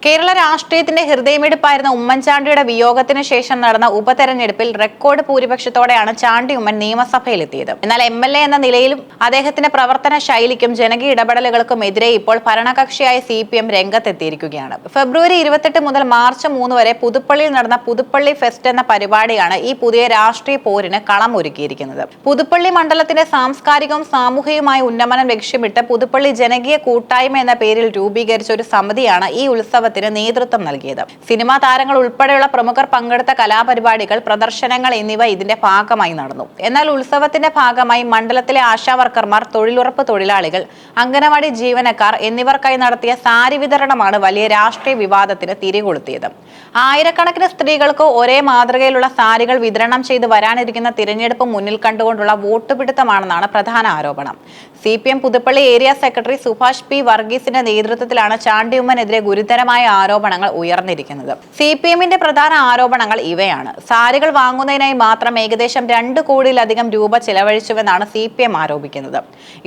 കേരള രാഷ്ട്രീയത്തിന്റെ ഹൃദയമിടിപ്പായിരുന്ന ഉമ്മൻചാണ്ടിയുടെ വിയോഗത്തിന് ശേഷം നടന്ന ഉപതെരഞ്ഞെടുപ്പിൽ റെക്കോർഡ് ഭൂരിപക്ഷത്തോടെയാണ് ചാണ്ടി ഉമ്മൻ നിയമസഭയിലെത്തിയത്. എന്നാൽ MLA എന്ന നിലയിലും അദ്ദേഹത്തിന്റെ പ്രവർത്തന ശൈലിക്കും ജനകീയ ഇടപെടലുകൾക്കും എതിരെ ഇപ്പോൾ ഭരണകക്ഷിയായ CPM രംഗത്തെത്തിയിരിക്കുകയാണ്. ഫെബ്രുവരി 28 മുതൽ മാർച്ച് 3 വരെ പുതുപ്പള്ളിയിൽ നടന്ന പുതുപ്പള്ളി ഫെസ്റ്റ് എന്ന പരിപാടിയാണ് ഈ പുതിയ രാഷ്ട്രീയ പോരിന് കളമൊരുക്കിയിരിക്കുന്നത്. പുതുപ്പള്ളി മണ്ഡലത്തിന്റെ സാംസ്കാരികവും സാമൂഹികവുമായ ഉന്നമനം ലക്ഷ്യമിട്ട് പുതുപ്പള്ളി ജനകീയ കൂട്ടായ്മ എന്ന പേരിൽ രൂപീകരിച്ച ഒരു സമിതിയാണ് ഈ ഉത്സവത്തിന് നേതൃത്വം നൽകിയത്. സിനിമാ താരങ്ങൾ ഉൾപ്പെടെയുള്ള പ്രമുഖർ പങ്കെടുത്ത കലാപരിപാടികൾ, പ്രദർശനങ്ങൾ എന്നിവ ഇതിന്റെ ഭാഗമായി നടന്നു. എന്നാൽ ഉത്സവത്തിന്റെ ഭാഗമായി മണ്ഡലത്തിലെ ആശാവർക്കർമാർ, തൊഴിലുറപ്പ് തൊഴിലാളികൾ, അംഗനവാടി ജീവനക്കാർ എന്നിവർക്കായി നടത്തിയ സാരി വിതരണമാണ് വലിയ രാഷ്ട്രീയ വിവാദത്തിന് തിരികൊളുത്തിയത്. ആയിരക്കണക്കിന് സ്ത്രീകൾക്ക് ഒരേ മാതൃകയിലുള്ള സാരികൾ വിതരണം ചെയ്ത് വരാനിരിക്കുന്ന തിരഞ്ഞെടുപ്പ് മുന്നിൽ കണ്ടുകൊണ്ടുള്ള വോട്ടുപിടുത്തമാണെന്നാണ് പ്രധാന ആരോപണം. CPM Puthuppally area secretary Subhash P. വർഗീസിന്റെ നേതൃത്വത്തിലാണ് ചാണ്ടി ഉമ്മനെതിരെ ഗുരുതരമായ ആരോപണങ്ങൾ ഉയർന്നിരിക്കുന്നത്. CPMന്റെ പ്രധാന ആരോപണങ്ങൾ ഇവയാണ്. സാരികൾ വാങ്ങുന്നതിനായി മാത്രം ഏകദേശം 2 കോടിയിലധികം രൂപ ചെലവഴിച്ചുവെന്നാണ് CPM ആരോപിക്കുന്നത്.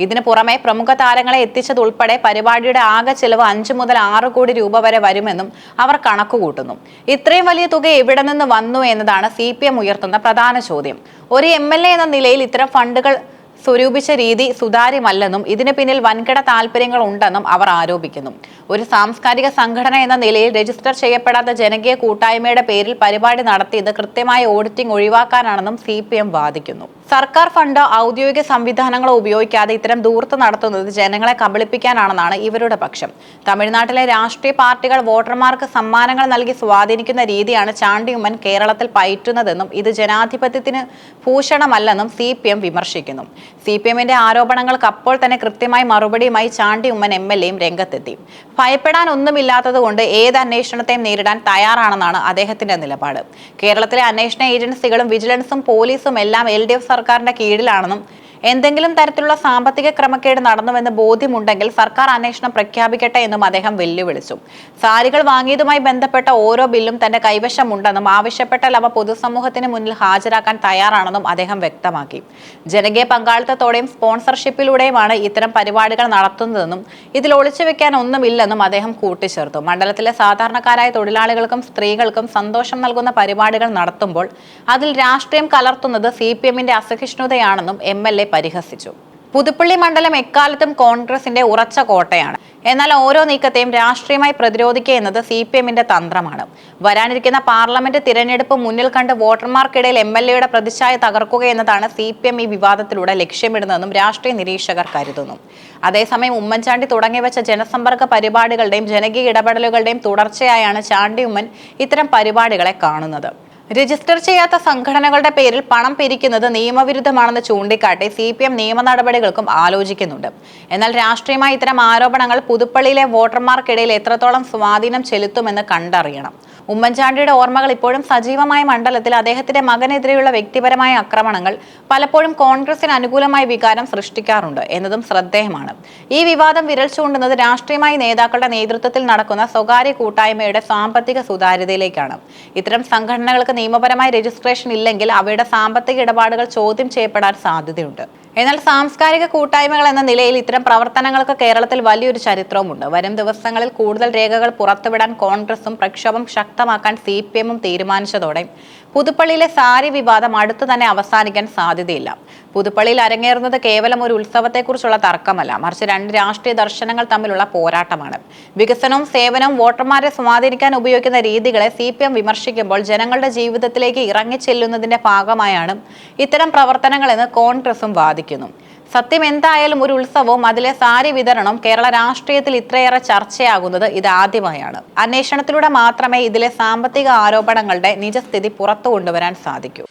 ഇതിനു പുറമെ പ്രമുഖ താരങ്ങളെ എത്തിച്ചതുൾപ്പെടെ പരിപാടിയുടെ ആകെ ചെലവ് 5 മുതൽ 6 കോടി രൂപ വരെ വരുമെന്നും അവർ കണക്കുകൂട്ടുന്നു. ഇത്രയും വലിയ തുക എവിടെ നിന്ന് വന്നു എന്നതാണ് CPM ഉയർത്തുന്ന പ്രധാന ചോദ്യം. ഒരു MLA എന്ന നിലയിൽ ഇത്തരം ഫണ്ടുകൾ സ്വരൂപിച്ച രീതി സുതാര്യമല്ലെന്നും ഇതിന് പിന്നിൽ വൻകിട താല്പര്യങ്ങൾ ഉണ്ടെന്നും അവർ ആരോപിക്കുന്നു. ഒരു സാംസ്കാരിക സംഘടന എന്ന നിലയിൽ രജിസ്റ്റർ ചെയ്യപ്പെടാത്ത ജനകീയ കൂട്ടായ്മയുടെ പേരിൽ പരിപാടി നടത്തിയത് കൃത്യമായ ഓഡിറ്റിംഗ് ഒഴിവാക്കാനാണെന്നും CPM വാദിക്കുന്നു. സർക്കാർ ഫണ്ടോ ഔദ്യോഗിക സംവിധാനങ്ങളോ ഉപയോഗിക്കാതെ ഇത്തരം ധൂർത്ത് നടത്തുന്നത് ജനങ്ങളെ കബളിപ്പിക്കാനാണെന്നാണ് ഇവരുടെ പക്ഷം. തമിഴ്നാട്ടിലെ രാഷ്ട്രീയ പാർട്ടികൾ വോട്ടർമാർക്ക് സമ്മാനങ്ങൾ നൽകി സ്വാധീനിക്കുന്ന രീതിയാണ് ചാണ്ടി ഉമ്മൻ കേരളത്തിൽ പയറ്റുന്നതെന്നും ഇത് ജനാധിപത്യത്തിന് ഭൂഷണമല്ലെന്നും CPM വിമർശിക്കുന്നു. CPMന്റെ ആരോപണങ്ങൾക്ക് അപ്പോൾ തന്നെ കൃത്യമായി മറുപടിയുമായി ചാണ്ടി ഉമ്മൻ MLAയും രംഗത്തെത്തി. ഭയപ്പെടാൻ ഒന്നുമില്ലാത്തതുകൊണ്ട് ഏത് അന്വേഷണത്തെയും നേരിടാൻ തയ്യാറാണെന്നാണ് അദ്ദേഹത്തിന്റെ നിലപാട്. കേരളത്തിലെ അന്വേഷണ ഏജൻസികളും വിജിലൻസും പോലീസും എല്ലാം LDF സർക്കാരിന്റെ കീഴിലാണെന്നും എന്തെങ്കിലും തരത്തിലുള്ള സാമ്പത്തിക ക്രമക്കേട് നടന്നുവെന്ന് ബോധ്യമുണ്ടെങ്കിൽ സർക്കാർ അന്വേഷണം പ്രഖ്യാപിക്കട്ടെ എന്നും അദ്ദേഹം വെല്ലുവിളിച്ചു. സാരികൾ വാങ്ങിയതുമായി ബന്ധപ്പെട്ട ഓരോ ബില്ലും തന്റെ കൈവശമുണ്ടെന്നും ആവശ്യപ്പെട്ടാൽ അവ പൊതുസമൂഹത്തിന് മുന്നിൽ ഹാജരാക്കാൻ തയ്യാറാണെന്നും അദ്ദേഹം വ്യക്തമാക്കി. ജനകീയ പങ്കാളിത്തത്തോടെയും സ്പോൺസർഷിപ്പിലൂടെയുമാണ് ഇത്തരം പരിപാടികൾ നടത്തുന്നതെന്നും ഇതിൽ ഒളിച്ചുവെക്കാൻ ഒന്നുമില്ലെന്നും അദ്ദേഹം കൂട്ടിച്ചേർത്തു. മണ്ഡലത്തിലെ സാധാരണക്കാരായ തൊഴിലാളികൾക്കും സ്ത്രീകൾക്കും സന്തോഷം നൽകുന്ന പരിപാടികൾ നടത്തുമ്പോൾ അതിൽ രാഷ്ട്രീയം കലർത്തുന്നത് CPMന്റെ അസഹിഷ്ണുതയാണെന്നും MLA പരിഹസിച്ചു. പുതുപ്പള്ളി മണ്ഡലം എക്കാലത്തും കോൺഗ്രസിന്റെ ഉറച്ച കോട്ടയാണ്. എന്നാൽ ഓരോ നീക്കത്തെയും രാഷ്ട്രീയമായി പ്രതിരോധിക്കുക എന്നത് CPMന്റെ തന്ത്രമാണ്. വരാനിരിക്കുന്ന പാർലമെന്റ് തിരഞ്ഞെടുപ്പ് മുന്നിൽ കണ്ട് വോട്ടർമാർക്കിടയിൽ MLAയുടെ പ്രതിച്ഛായ തകർക്കുക എന്നതാണ് CPM ഈ വിവാദത്തിലൂടെ ലക്ഷ്യമിടുന്നതെന്നും രാഷ്ട്രീയ നിരീക്ഷകർ കരുതുന്നു. അതേസമയം ഉമ്മൻചാണ്ടി തുടങ്ങിവെച്ച ജനസമ്പർക്ക പരിപാടികളുടെയും ജനകീയ ഇടപെടലുകളുടെയും തുടർച്ചയായാണ് ചാണ്ടി ഉമ്മൻ ഇത്തരം പരിപാടികളെ കാണുന്നത്. രജിസ്റ്റർ ചെയ്യാത്ത സംഘടനകളുടെ പേരിൽ പണം പിരിക്കുന്നത് നിയമവിരുദ്ധമാണെന്ന് ചൂണ്ടിക്കാട്ടി CPM നിയമ നടപടികൾക്കും ആലോചിക്കുന്നുണ്ട്. എന്നാൽ രാഷ്ട്രീയമായി ഇത്തരം ആരോപണങ്ങൾ പുതുപ്പള്ളിയിലെ വോട്ടർമാർക്കിടയിൽ എത്രത്തോളം സ്വാധീനം ചെലുത്തുമെന്ന് കണ്ടറിയണം. ഉമ്മൻചാണ്ടിയുടെ ഓർമ്മകൾ ഇപ്പോഴും സജീവമായ മണ്ഡലത്തിൽ അദ്ദേഹത്തിന്റെ മകനെതിരെയുള്ള വ്യക്തിപരമായ ആക്രമണങ്ങൾ പലപ്പോഴും കോൺഗ്രസിന് അനുകൂലമായ വികാരം സൃഷ്ടിക്കാറുണ്ട് എന്നതും ശ്രദ്ധേയമാണ്. ഈ വിവാദം വിരൽ ചൂണ്ടുന്നത് രാഷ്ട്രീയമായി നേതാക്കളുടെ നേതൃത്വത്തിൽ നടക്കുന്ന സ്വകാര്യ കൂട്ടായ്മയുടെ സാമ്പത്തിക സുതാര്യതയിലേക്കാണ്. ഇത്തരം സംഘടനകൾക്ക് നിയമപരമായ രജിസ്ട്രേഷൻ ഇല്ലെങ്കിൽ അവയുടെ സാമ്പത്തിക ഇടപാടുകൾ ചോദ്യം ചെയ്യപ്പെടാൻ സാധ്യതയുണ്ട്. എന്നാൽ സാംസ്കാരിക കൂട്ടായ്മകൾ എന്ന നിലയിൽ ഇത്തരം പ്രവർത്തനങ്ങൾക്ക് കേരളത്തിൽ വലിയൊരു ചരിത്രവുമുണ്ട്. വരും ദിവസങ്ങളിൽ കൂടുതൽ രേഖകൾ പുറത്തുവിടാൻ കോൺഗ്രസും പ്രക്ഷോഭം ശക്തമാക്കാൻ CPMും തീരുമാനിച്ചതോടെ പുതുപ്പള്ളിയിലെ സാരി വിവാദം അടുത്തു തന്നെ അവസാനിക്കാൻ സാധ്യതയില്ല. പുതുപ്പള്ളിയിൽ അരങ്ങേറുന്നത് കേവലം ഒരു ഉത്സവത്തെക്കുറിച്ചുള്ള തർക്കമല്ല, മറിച്ച് 2 രാഷ്ട്രീയ ദർശനങ്ങൾ തമ്മിലുള്ള പോരാട്ടമാണ്. വികസനവും സേവനവും വോട്ടർമാരെ സ്വാധീനിക്കാൻ ഉപയോഗിക്കുന്ന രീതികളെ CPM വിമർശിക്കുമ്പോൾ ജനങ്ങളുടെ ജീവിതത്തിലേക്ക് ഇറങ്ങിച്ചെല്ലുന്നതിന്റെ ഭാഗമായാണ് ഇത്തരം പ്രവർത്തനങ്ങളെന്ന് കോൺഗ്രസും വാദിക്കുന്നു. സത്യം എന്തായാലും ഒരു ഉത്സവവും അതിലെ സാരി വിതരണം കേരള രാഷ്ട്രീയത്തിൽ ഇത്രയേറെ ചർച്ചയാകുന്നത് ഇതാദ്യമായാണ്. അന്വേഷണത്തിലൂടെ മാത്രമേ ഇതിലെ സാമ്പത്തിക ആരോപണങ്ങളുടെ നിജസ്ഥിതി പുറത്തു കൊണ്ടുവരാൻ സാധിക്കൂ.